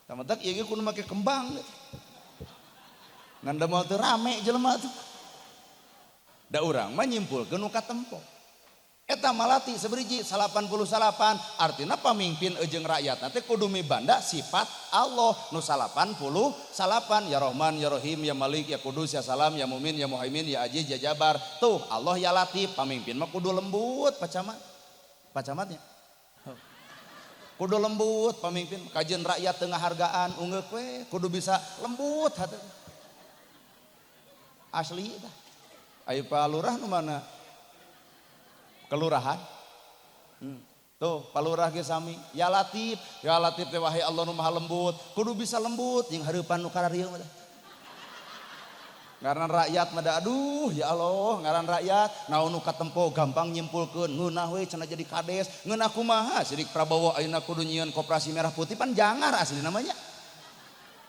Tamatak ieu ge kudu make kembang. Ngan da moal teu rame jelema teh. Da urang mah nyimpulkeun nu katempo. Eta malati sabiriji 88 artina pamimpin jeung rakyatna teh kudu mibanda sifat Allah nu 88 ya Rahman ya Rahim ya Malik ya Kudus ya Salam ya Mumin ya Muhaimin ya Aziz ya Jabar. Tuh Allah ya Latif, pamimpin mah kudu lembut pacamatnya. Kudu lembut pamimpin, kajian rakyat tengah hargaan ungeuk we kudu bisa lembut hati. Asli tah. Aya Pak Lurah nu mana? Kelurahan. Tuh Pak Lurah ge sami. Ya Latif teh wahai Allah nu Maha lembut, kudu bisa lembut jeung hareupan nu kararieu mah. Ngaran rakyat mah aduh ya Allah, ngaran rakyat naon nu katempo gampang nyimpulkeun ngeunah we cenah jadi kades, ngeunah kumaha sidik Prabowo ayeuna kudu nyieun koperasi merah putih pan jangar asli namanya.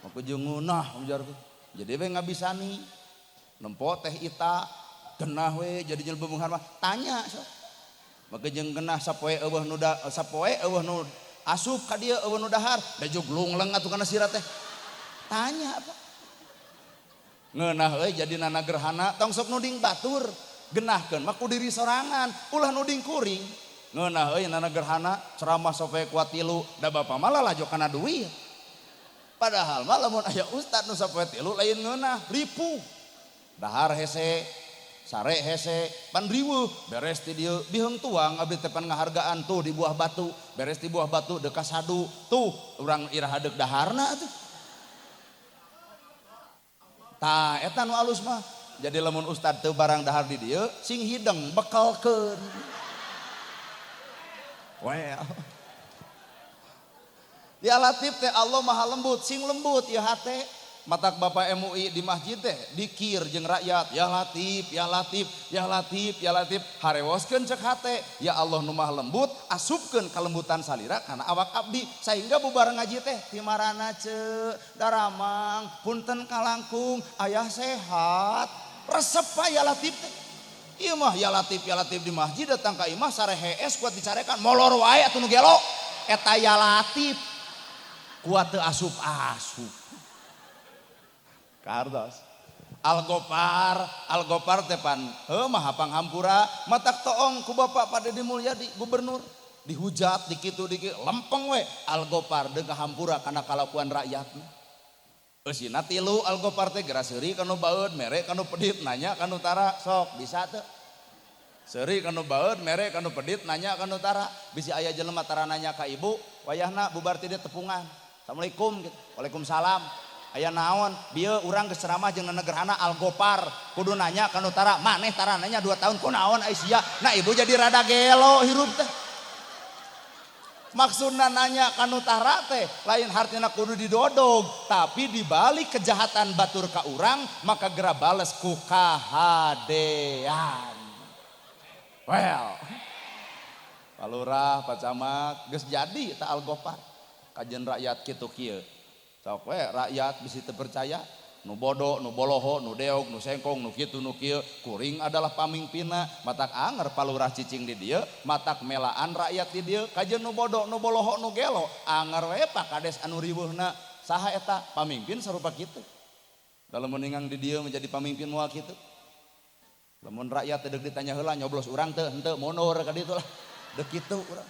Maka jeung ngeunah ujarkeun. Jadi we ngabisani. Nempo teh ita genah we jadi nyelbeungan mah tanya sok. Maka jeung genah sapoe eueuh nu asup ka dieu eueuh nu dahar da jug lungleng atuh kana sira teh. Tanya apa? Ngeunah euy jadi nana gerhana tong sok nuding batur genahkeun mah ku diri sorangan ulah nuding kuring. Ngeunah euy nana gerhana ceramah sope kuat tilu da bapa malah lajo kana duit. Padahal mah lamun aya ustad nu sapoe tilu lain ngeunah ripuh. Dahar hese sare hese pan riweuh beres ti dieu biheung tuang abdi teh pan ngahargaan tuh di buah batu beres ti buah batu deuk ka sadu tuh urang iraha deuk daharna atuh tah eta nu alus mah jadi lamun ustad teu barang dahar di dieu sing hideng bekalkeun well ya Latif teh Allah Maha lembut sing lembut ya hate. Matak Bapak MUI di masjid teh dikir jeung rakyat ya Latif ya Latif ya Latif ya Latif harewoskeun cek hate ya Allah nu Maha lembut asupkeun kalembutan salira kana awak abdi sehingga bubar ngaji teh timarana ceuk daramang punten kalangkung ayah sehat resep ya Latif teh ieu mah ya Latif di masjid datang ka imah sare hees kuat dicarekan molor wae atuh nu gelo eta ya Latif kuat teu asup-asup. Kardos Algopar tepan mah hapang hampura matak toong ku Bapak Pak Deddy Mulyadi gubernur dihujat dikitu lempeng we Algopar deuk hampura kana kalakuan rakyatna. Eusina tilu Algopar teh geura seuri kanu baeud mere kanu pedit nanya kanu tara sok bisa teu? Seuri kanu baeud mere kanu pedit nanya kanu tara bisi aya jelema tara nanya ka ibu wayahna bubar ti dieu tepungan. Assalamualaikum gitu. Waalaikumsalam. Aya naon bieu urang geus ceramah jeung negerhana Algopar kudu nanya kanu tara maneh tara nanya 2 tahun kunaon ai sia nah ibu jadi rada gelo hirup teh maksudna nanya kanu tara teh lain hartina kudu didodog tapi dibalik kejahatan batur ka urang maka geura bales ku kahadean well Pak Lurah Pak Camat geus jadi eta Algopar kajian rakyat kitu kieu sok we rakyat bisi teu percaya nu bodoh nu boloho nu deog nu sengkong nu kitu nu kieu kuring adalah pamimpinna matak anger Pak Lurah cicing di dieu matak melaan rakyat di dieu kajeun nu bodoh nu boloho nu gelo anger we Pak Kades anu riweuhna saha eta pamimpin sarupa kitu dalam meningang di dieu menjadi pamimpin moal kitu lamun rakyat teu deuk ditanya heula nyoblos urang teu henteu mundur ka ditu lah deuk kitu urang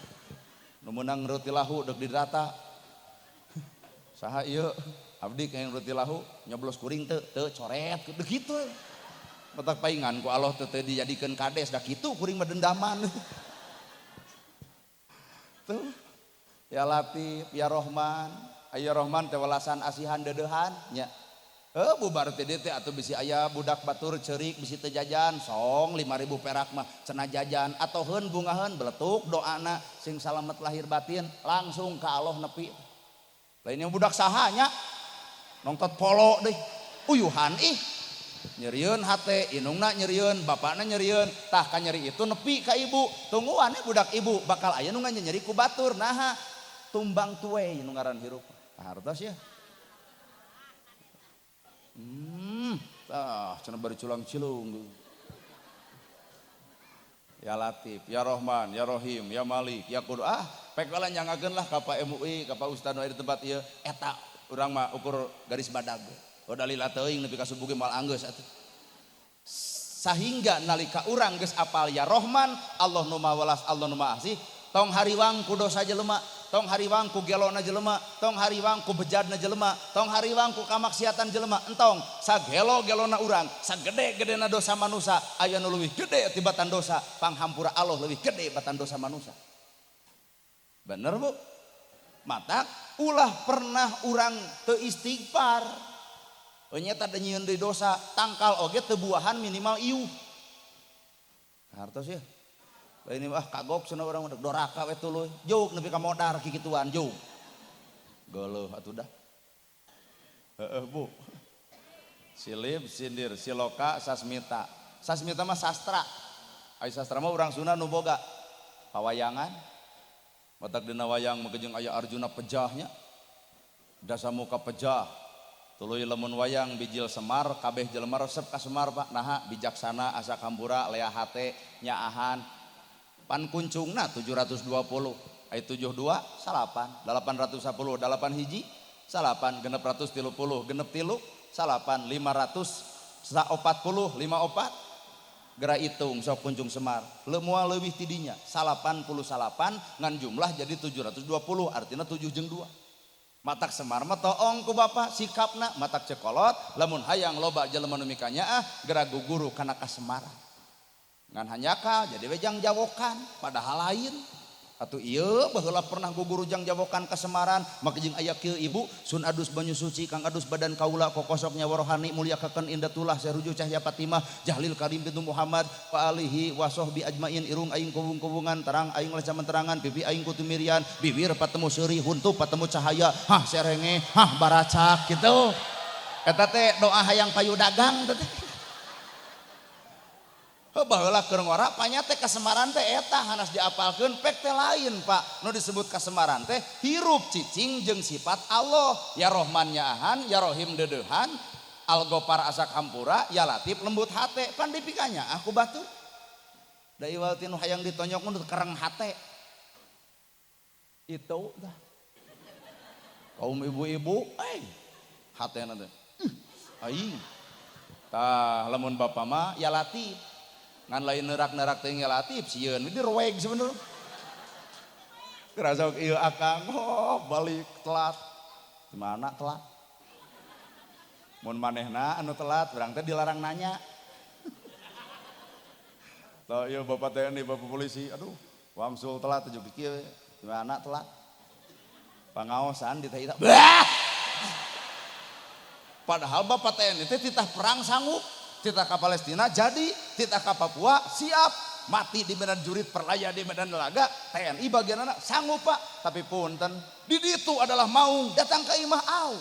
nu meunang reuti lahu deuk didata saha ieu abdi kayak roti lahu nyoblos kuring teu coret deuk kitu matak paingan ku Allah teu dijadikeun kades da kitu kuring mah dendaman tuh ya Latif ya Rahman aya Rahman teh welasan asihan deudehan nya Bubar teh teh atuh bisi aya budak batur ceurik bisi teu jajan song 5.000 perak mah cenah jajan atau heun bungaheun beletuk doana sing salamet lahir batin langsung ka Allah nepi. Lain yang budak sahanya nongtot polo deui uyuhan nyerieun hate indungna nyerieun bapakna nyerieun tah ka nyeri itu nepi ka ibu tungguan budak ibu bakal aya nu nyeri ku batur naha tumbang tuwe nu ngaran hirup hartos ya. Cenah bari culang cilung. Ya Latif, ya Rahman, ya Rahim, ya Malik, ya Qud. Pek kala nyangakeun lah ka Pak MUI, ka Pak Ustaz di tempat ieu eta urang mah ukur garis badag. Dalila teuing nepi ka subuh ge mal anggeus atuh. Sahingga nalika urang geus apal ya Rahman, Allah nu Maha Welas, Allah nu Maha Asih, tong hariwang ku dosa jelema, tong hariwang ku gelona jelema, tong hariwang ku bejadna jelema, tong hariwang ku kamaksiatan jelema, entong sagelo-gelona urang, sagede-gedena dosa manusia, aya nu leuwih gede tibatan dosa, panghampura Allah leuwih gede batan dosa manusia. Bener Bu? Matak ulah pernah urang teu istighfar. Nyata da nyieun deui dosa, tangkal oge teu buahan minimal iuh. Hartos ya. Ini kagok cenah urang doraka we tuluy. Jog nepi ka modar kikituan jog. Geuleuh atuh dah. Bu. Silip, sindir, siloka, sasmita. Sasmita mah sastra. Ai sastra mah urang Sunda nu boga pawayangan. Matak dina wayang mah jeung aya Arjuna pejahnya. Dasa muka pejah. Tuluy lamun wayang bijil Semar kabeh jelema resep ka Semar Pak. Naha bijaksana asa kampura lea hate nyaahan. Pan kuncungna 720 ay 72 salapan 810 8 hiji salapan 630 genep tilu salapan 540 54 gera hitung sok kuncung Semar moal leuwih tidinya salapan puluh salapan ngan jumlah jadi 720 artinya 7 jeung 2 matak Semar mah toong ku bapa sikapna matak cekolot lamun hayang loba jelema nu mikanyaah gera guguru kana kasemaran ngan hanyaka jadi wejang jawokan padahal lain atuh ieu baheula pernah guguru jang jawokan kasemaran maka jeung aya kieu ibu sun adus banyu suci kang adus badan kaula kokosok nyawa rohani muliakakeun indatullah saruju cahya Fatimah jahlil karim bintu Muhammad wa alihi wa sahbi ajmain irung aing kubung-kubungan terang aing leca menterangan pipi aing kutu mirian bibir patemu seuri huntup patemu cahaya serenge baracak kitu eta teh doa hayang payu dagang teh baheula keur ngora panyate kasemaran teh eta hanas diapalkeun pek teh lain Pak nu disebut kasemaran teh hirup cicing jeung sifat Allah ya Rahman nyaahan ya Rahim dedeuhan Al Ghafar asa hampura ya Latif lembut hate pan dipikanya aku batur da iwal tinu hayang ditonyok mun kereng hate itu dah kaum ibu-ibu hatena teh aing tah lamun bapa mah ya Latif ngan lain nerak-nerak teh Latif sieun di roeg sebenarnya kerasa ieu akang balik telat dimana telat mun manehna anu telat urang teh dilarang nanya tah ieu bapak TNI bapak polisi aduh wangsul telat jeung kieu dimana telat pangaosan di teh padahal bapak TNI teh titah perang sanggup titah ka Palestina jadi titah ka Papua siap mati di medan jurit perlaya di medan laga TNI bagian anak sanggup Pak tapi punten di ditu adalah mau datang ke imah au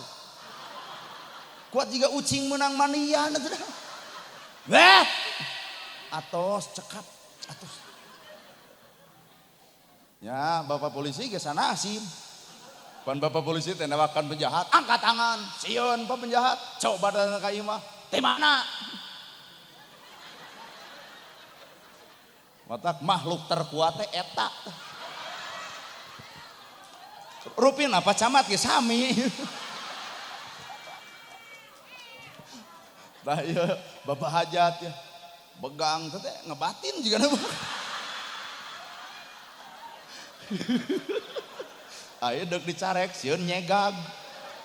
kuat juga ucing menang mania atos cekap atos ya bapak polisi ke sana asim pan bapak polisi teh nawakan penjahat angkat tangan sieun pak penjahat coba datang ke imah teh mana matak makhluk terkuat teh eta rupin apa camat ge sami tah ieu bapak hajat ya begang teh ngebatin juga na aya deuk dicarek sieun nyegag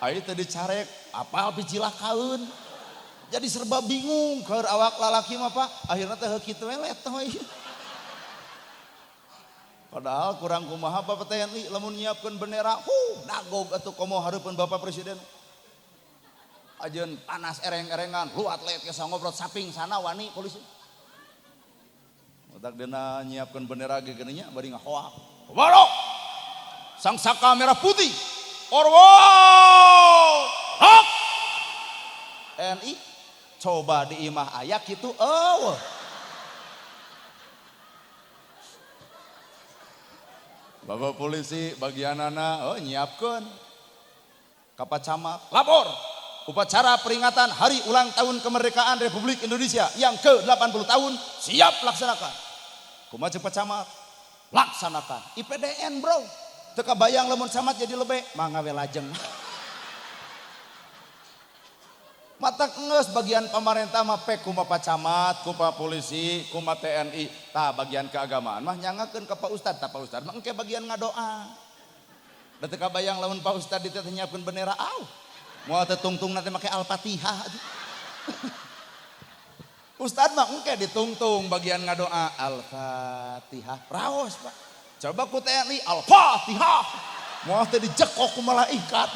aya teh dicarek apal picilakaeun jadi serba bingung keur awak lalaki mah Pak akhirna teh kitu we letoy padahal kurang kumaha Bapak TNI lamun nyiapkeun bendera dagog atuh komo hareupeun Bapak Presiden ajeun panas ereng-erengan lu atlet kesa ngobrol saping sana wani polisi utak dina nyiapkeun bendera ge geuning nya bari ngahoak barok sang saka merah putih orwo hak NI coba di imah aya kitu eueuh Bapak polisi bagianana nyiapkeun kapacamat lapor upacara peringatan hari ulang tahun kemerdekaan Republik Indonesia yang ke-80 tahun siap laksanakan kumaha ceuk pacamat laksanakan IPDN bro teu kabayang lamun camat jadi lebe manggawe lajeng matak ngeus bagian pemerintah mah pek kumaha pacamat kumaha polisi kumaha TNI tah bagian keagamaan mah nyangakeun ka Pak Ustad tah Pak Ustad mah engke bagian ngadoa da teu kabayang lamun Pak Ustad diteh nyiapkeun bendera moal teh tungtung nanti make Al-Fatihah Ustad mah engke ditungtung bagian ngadoa Al-Fatihah raos Pak coba ku TNI Al-Fatihah moal teh dijekok ku malaikat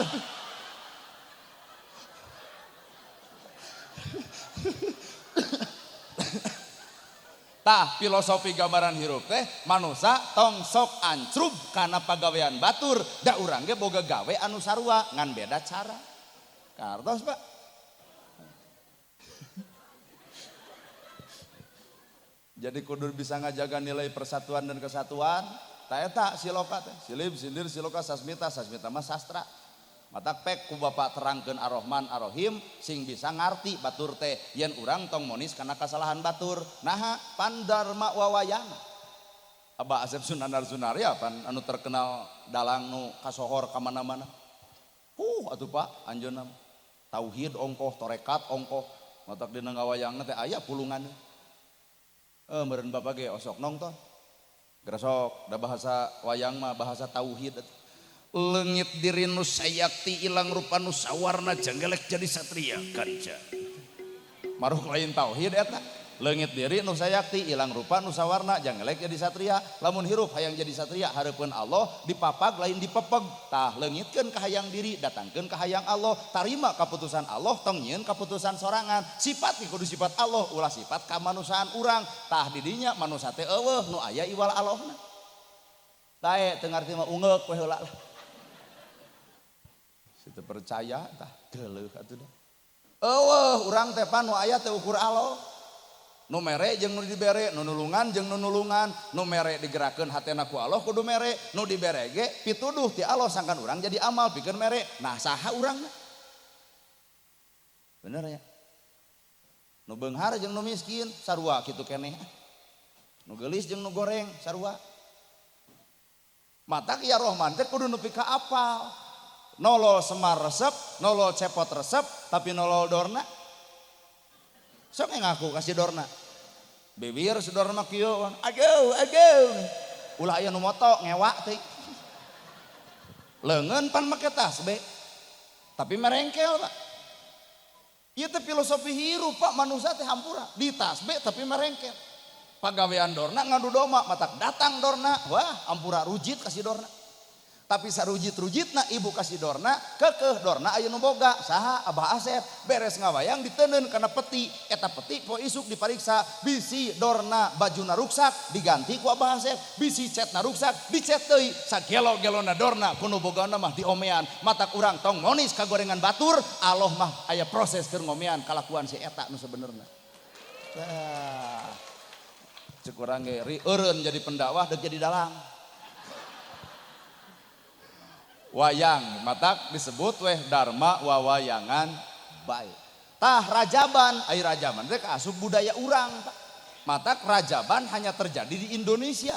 tah filosofi gambaran hirup teh manusia tong sok ancrub karena pagawean batur da urang ge boga gawe anu sarua ngan beda cara kartos Pak jadi kudu bisa ngajaga nilai persatuan dan kesatuan tah eta siloka teh silib sindir siloka sasmita sasmita mah sastra matak pek ku Bapak terangkeun Ar-Rahman Ar-Rahim sing bisa ngarti batur teh yen urang tong monis kana kasalahan batur naha pandarma wawayana Abah Asep Sunanar Sunaria pan anu terkenal dalang nu kasohor ka mana-mana atuh Pak anjeunna tauhid ongkoh torekat ongkoh matak dina ngawayangna teh aya pulungan meureun Bapak ge osok nongton gresok da bahasa wayang mah bahasa tauhid leungit diri nu sayakti ilang rupa nu sawarna janggelek jadi satria karja maruh lain tauhid eta leungit diri nu sayakti ilang rupa nu sawarna janggelek jadi satria lamun hirup hayang jadi satria hareupeun Allah dipapag lain dipepeg tah leungitkeun ka hayang diri datangkeun ka hayang Allah tarima kaputusan Allah tong nyieun kaputusan sorangan sifat kudu sifat Allah ulah sifat kamanusaan urang tah didinya manusa teh eueuh nu aya iwal Allahna tae teu ngarti mah ungeuk we heula lah situ percaya tah geuleuh atuh dah eueuh urang teh pan nu aya teh ukur Allah nu mere jeung nu dibere nu nulungan jeung nu nulungan nu mere digerakkeun hatena ku Allah kudu mere nu dibere ge pituduh ti Allah sangkan urang jadi amal pikeun mere nah saha urangna bener ya nu beunghar jeung nu miskin sarua kitu keneh nu geulis jeung nu goreng sarua matak ya Rahman teh kudu nepi ka apal nolol semar resep nolol cepot resep tapi nolol dorna sok ngaku kasih dorna bibir sedorna mah kieu aduh ulah aya nu moto ngewak teh leungeun pan make tasbih tapi merengkel Pak ieu teh filosofi hirup Pak manusia teh hampura di tasbih tapi merengkel pagawean dorna ngadu doma matak datang dorna wah ampura rujit kasih dorna tapi sarujit-rujitna ibu kasih dorna kekeh dorna aya nu boga saha Abah Asep beres ngawayang diteuneun kana peti eta peti poe isuk dipariksa bisi dorna bajuna ruksak diganti ku Abah Asep bisi cetna ruksak dicet deui sagelo-gelona dorna kuno bogana mah diomean matak urang tong monis kagorengan batur Allah mah aya proses keur ngomean kalakuan si eta nu sabenerna tah ceuk urang ge eureun jadi pendakwah deuk jadi dalang wayang matak disebut weh dharma wawayangan baik tah rajaban ai rajaban teh kaasup budaya urang matak rajaban hanya terjadi di Indonesia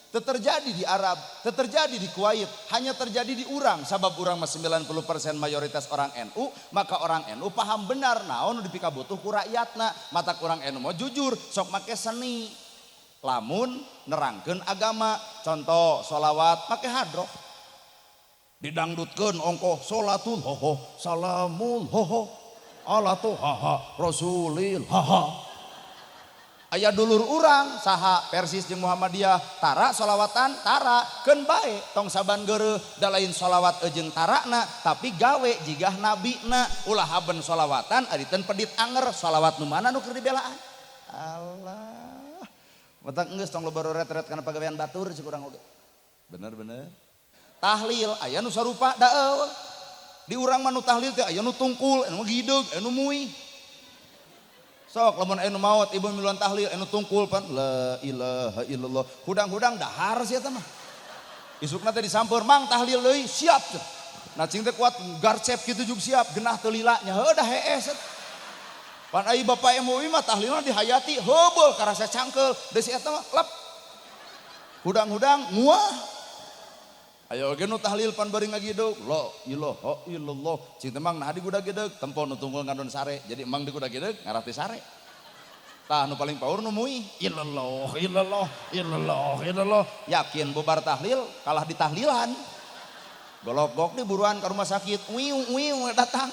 teu terjadi di Arab teu terjadi di Kuwait hanya terjadi di urang sabab urang mah 90% mayoritas orang NU maka orang NU paham benar naon nu dipikabutuh ku rakyatna matak urang NU mah jujur sok make seni lamun nerangkeun agama contoh sholawat make hadroh didangdutkeun ongkoh sholatul hoho salamul hoho alatu haha rasulil haha aya dulur urang saha Persis jeung Muhammadiyah tara sholawatan tara keun bae tong saban geureuh da lain sholawat jeung tarana tapi gawe jigah nabina ulah haben sholawatan aditeun pedit anger sholawat nu mana nu keur dibelaan Allah matak geus tong loba retret kana pagawean batur cik urang oge bener tahlil aya nu sarupa da eueuh di urang mah nu tahlil teh aya nu tungkul anu gideug anu muih sok lamun anu maot ibu miluan tahlil anu tungkul pan la ilaha illallah hudang-hudang dahar sia eta mah isukna teh disamper mang tahlil deui siap teh nah cing teh kuat garcep kitu jug siap genah teu lilanya heuh dah hees pan ai bapak MUI mah tahlilna dihayati heubeul karasa cangkeul deui si eta mah lep hudang-hudang nguah ayo ge nu tahlil pan bari ngagideug la ilaha illallah cing teh mang nah di kuda gideug tempo nu tunggul ngandon sare jadi emang di kuda gideug ngarati sare tah nu paling paur nu muih illallah yakin bubar tahlil kalah di tahlilan golok-golok di buruan ke rumah sakit wiu datang.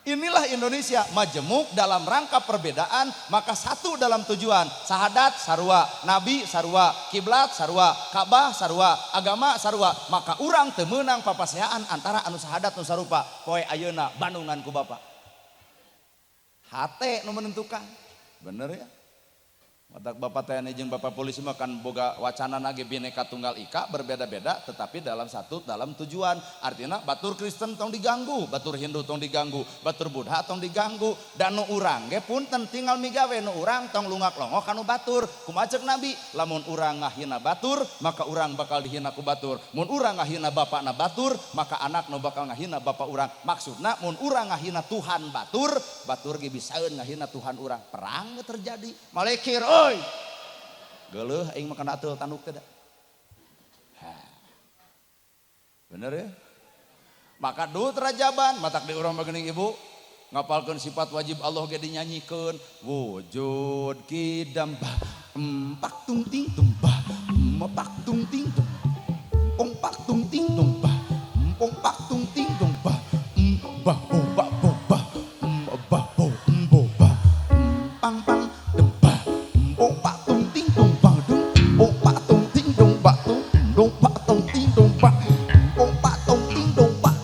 Inilah Indonesia majemuk dalam rangka perbedaan maka satu dalam tujuan sahadat sarua nabi sarua kiblat sarua Ka'bah sarua agama sarua maka urang teu meunang papaseaan antara anu sahadat nu sarupa poe ayeuna bandungan ku bapa hate nu menentukan bener ya matak bapak TNI jeung bapak polisi mah kan boga wacana ge Bhinneka Tunggal Ika berbeda-beda tetapi dalam tujuan artinya batur Kristen tong diganggu batur Hindu tong diganggu batur Buddha tong diganggu dan nu urang ge punten tinggal migawe nu urang tong lungak longok kanu batur kumaha ceuk Nabi lamun urang ngahina batur maka urang bakal dihina ku batur mun urang ngahina bapana batur maka anak nu bakal ngahina bapak urang maksudna mun urang ngahina Tuhan batur ge bisaeun ngahina Tuhan urang perang terjadi malekir oi geuleuh aing mah kana ateul tanduk teh da bener ya maka duit rajaban matak di urang bageuning ibu ngapalkeun sifat wajib Allah ge dinyanyikeun wujud kidamba empak tung ting tumbah mepak tung ting tumbah pak tung ting tumbah pak tung ting tumbah bah bah bah bah bah pang pang pak tung ting tung bang dung pak tung ting tung bak tung pak tung ting tung bak pak tung ting tung bak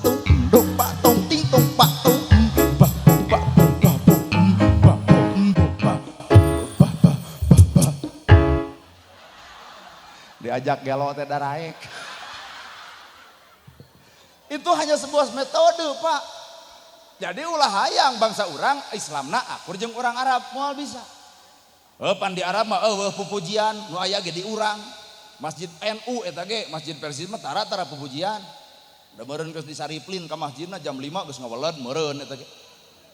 tung pak tung ting tung bak tung bah bah bah bah diajak gelo teh daraek itu hanya sebuah metode Pak jadi ulah hayang bangsa urang Islamna akur jeung urang Arab moal bisa pan di Arab mah pupujian nu aya ge di urang masjid NU eta ge masjid Persis mah tara pupujian da meureun geus disariplin ka masjidna jam 5 geus ngaweled meureun eta ge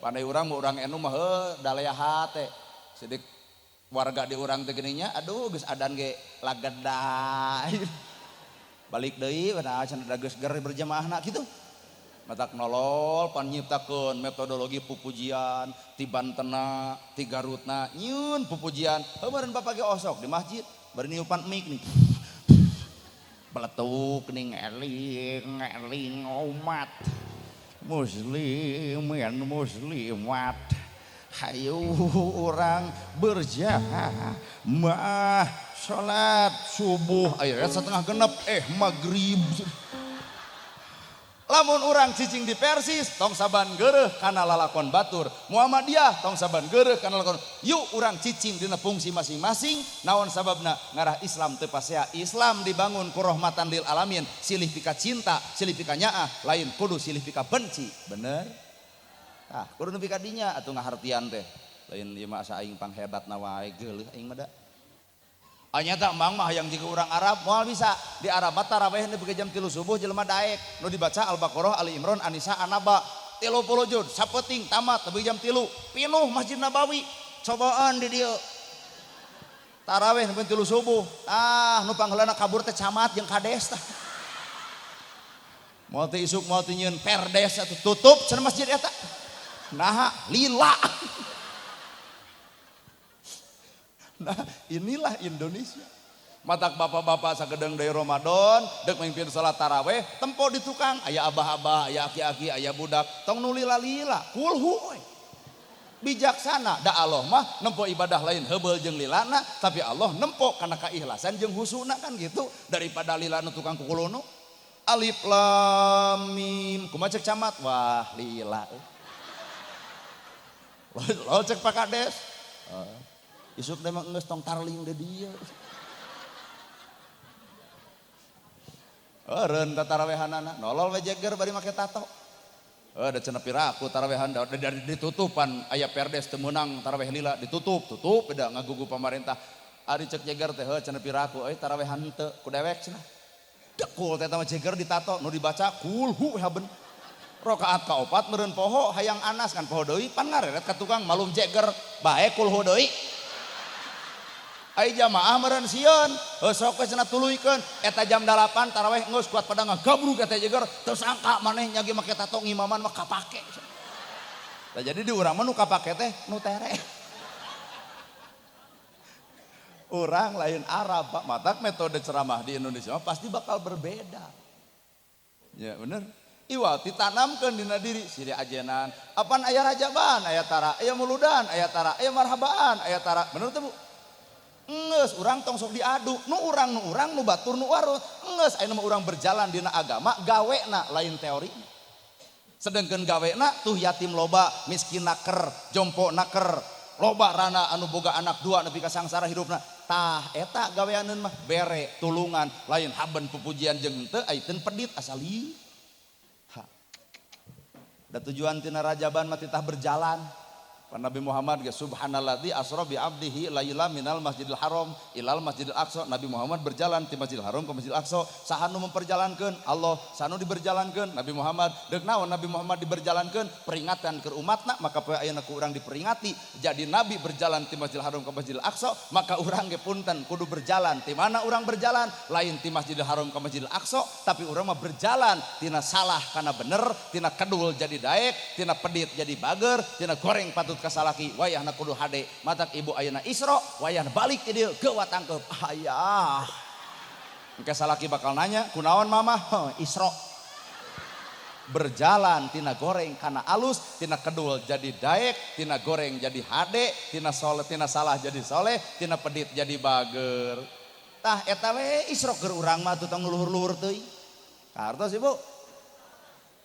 pandai urang mah urang NU mah daleaha teh sidik warga di urang teh geuning nya aduh geus adan ge lageda balik deui pada cenah da geus ger berjamaahna kitu matak nolol pan nyiptakeun metodologi pupujian ti Bantena ti Garutna nyieun pupujian heueureun bapak ge osok di masjid bari niupan mik nih beletuk ning eling umat muslim dan muslimat hayu orang berjamaah salat subuh aya setengah genep magrib lamun urang cicing di Persis tong saban geureuh kana lalakon batur Muhammadiyah tong saban geureuh kana lalakon yuk urang cicing dina fungsi masing-masing naon sababna ngarah Islam teu pasea Islam dibangun ku rahmatan lil alamin silih pika cinta silih pika nyaah lain kudu silih pika benci bener kudu nepi ka dinya atuh ngahartian teh lain ieu mah asa aing panghebatna wae geuleuh aing mah da anyata emang mah yang jika orang Arab moal bisa di Arab mah tarawih nepi ka jam 3 subuh jelema daek nu dibaca Al-Baqarah Ali Imran An-Nisa An-Naba 30 juz sapeting tamat nepi jam 3 pinuh Masjid Nabawi cobaan di dieu tarawih nepi 3 subuh nu pangheulana kabur teh camat jeung kades tah moal teh isuk moal teh nyieun perdes atuh tutup cenah masjid eta nah lila. Nah inilah Indonesia matak bapak-bapak sagedeng dari Ramadan dek memimpin salat taraweh tempo di tukang aya abah-abah aya aki-aki aya budak tong nu lila-lila kulhu bijaksana. Da Allah mah nempo ibadah lain heubeul jeung lilana, tapi Allah nempo kana kaikhlasan jeung husuna kan gitu, daripada lilana tukang kukulono. Alif lam mim kumaha cek camat, wah lila. Lo cek Pak Kades. Isuk teh mah geus tong tarling de dieu. Eureun ka tarawehanana, nolol we jeger bari make tato. Da cenah piraku tarawehan dari ditutupan aya perdes teu meunang taraweh lila tutup beda ngagugu pamarentah. Ari cek jeger teh cenah piraku euy tarawehan teu ku dewek cenah. Dekul teh mah jeger ditato nu dibaca kulhu haben. Rakaat kaopat meureun poho hayang anas kan poho deui pan ngareret ka tukang malum jeger bae kulhu deui. Ai jamaah meureun sieun sok we cenah tuluykeun eta jam 8 taraweh geus kuat pada ngagabrug eta jeger teu sangka maneh nyagi make tato ngimaman mah kapake. Tah jadi di urang mah nu kapake teh nu tere. Urang lain Arab Pak, matak metode ceramah di Indonesia pasti bakal berbeda. Ya bener. Iwati tanamkeun dina diri siri ajenan. Apan aya rajaban, aya tara, aya muludan, aya tara, aya marhabaan, aya tara. Bener teh Bu? Ngeus urang tong sok diadu. Nu urang nu batur nu warut. Ngeus aya mah urang berjalan dina agama gawena lain teori. Sedengkeun gawena tuh yatim loba, miskin naker, jompo naker, loba rana anu boga anak dua nepi ka sangsara hidupna. Tah eta gaweaneun mah bere tulungan lain haben pupujian jeung henteu ayeuna pedit asali. Da tujuan tina rajaban mah titah berjalan. Nabi Muhammad ge subhanalladzi asra bi abdihi laila minal masjidil haram ilal masjidil aqsa. Nabi Muhammad berjalan ti Masjidil Haram ke Masjidil Aqsa. Sahanu memperjalankeun Allah, sanu diberjalankeun Nabi Muhammad. Deuk naon Nabi Muhammad diberjalankeun peringatan ke umatna, maka poe ayeuna ku urang diperingati. Jadi Nabi berjalan ti Masjidil Haram ke Masjidil Aqsa, maka urang ge punten kudu berjalan. Ti mana urang berjalan? Lain ti Masjidil Haram ke Masjidil Aqsa, tapi urang mah berjalan tina salah kana bener, tina kedul jadi daek, tina pedit jadi bager, tina goreng patut kasalaki wayahna kudu hade. Matak ibu ayeuna Isra wayahna balik ti dieu geuwat tangkep hayah. Engke salaki bakal nanya kunaon mamah? Isra. Berjalan tina goreng kana alus, tina kedul jadi daek, tina goreng jadi hade, tina soleh tina salah jadi soleh, tina pedit jadi bager. Tah eta we Isra keur urang mah tutang luhur-luhur teuing. Kartos Ibu.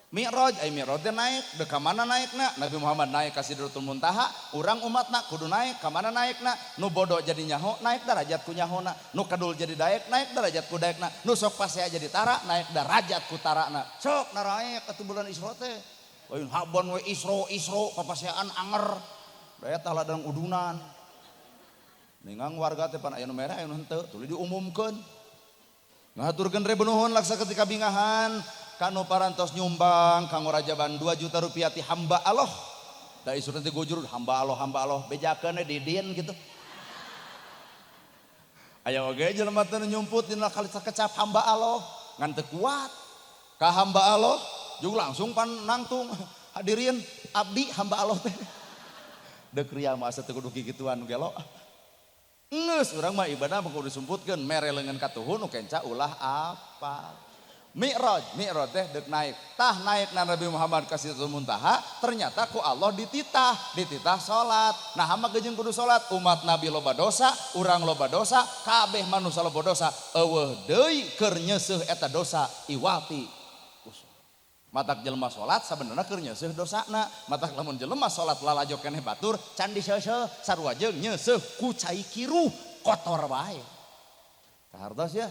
Mi'raj, Mi'raj teh naik, dek ka mana naikna? Nabi Muhammad naik ka Sidratul Muntaha, urang umatna kudu naik ka mana naikna? Nu bodoh jadi nyaho, naik derajat ku nyahona. Nu kadul jadi daek, naik derajat ku daekna. Nu sok pasea jadi tara, naik derajat ku tarana. Sok naraek atuh bulan Isra teh. Lain habon we Isra papaseaan anger. Da eta ladang udunan. Ningang warga teh pan aya nu merah aya nu henteu, tuluy diumumkeun. Ngaturkeun rebu nuhun laksa ketika bingahan. Kanu parantos nyumbang kanggo rajaban 2 juta rupiah ti hamba Allah. Da isu teh gujur hamba Allah bejakeun didin gitu. Aya oge jelema teh nyumput dina kali sakecap hamba Allah ngan teu kuat. Ka hamba Allah juga langsung pan nangtung hadirin abdi hamba Allah teh. Deuk ria mah asa teu kudu kikituan gelo. Geus urang mah ibadah mah kudu disumputkeun mere leungeun katuhun nu kenca ulah apa. Mi'raj teh deuk naik. Tah naikna Nabi Muhammad ka Sidratul Muntaha, ternyata ku Allah dititah salat. Nah hama geujeng kudu salat, umat Nabi loba dosa, urang loba dosa, kabeh manusia loba dosa. Eueuh deui keur nyeuseuh eta dosa iwati. Matak jelema salat sabenerna keur nyeuseuh dosana. Matak lamun jelema salat lalajo keneh batur, can diseuseuh sarua jeung nyeuseuh ku cai kiru kotor bae. Kahartos ya.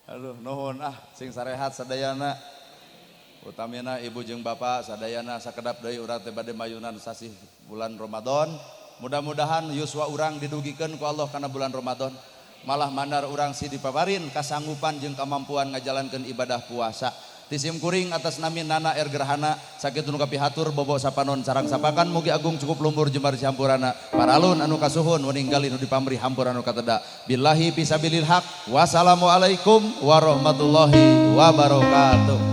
Aduh nuhun sing sarehat sadayana utamina ibu jeung bapak sadayana sakedap deui urang teh bade mayunan sasih bulan Ramadan. Mudah-mudahan yuswa urang didugikeun ku Allah kana bulan Ramadan. Malah mandar urang si dipaparin kasanggupan jeung kamampuan ngajalankeun ibadah puasa. Tisim kuring atas nami Nana Gerhana sakitu nu kapihatur bobo sapanon sareng sapakan mugi agung cukup lumpur jembar sampurana paralun anu kasuhun weninggali nu dipamri hampura anu kateda billahi fisabilil haq wassalamualaikum warahmatullahi wabarakatuh.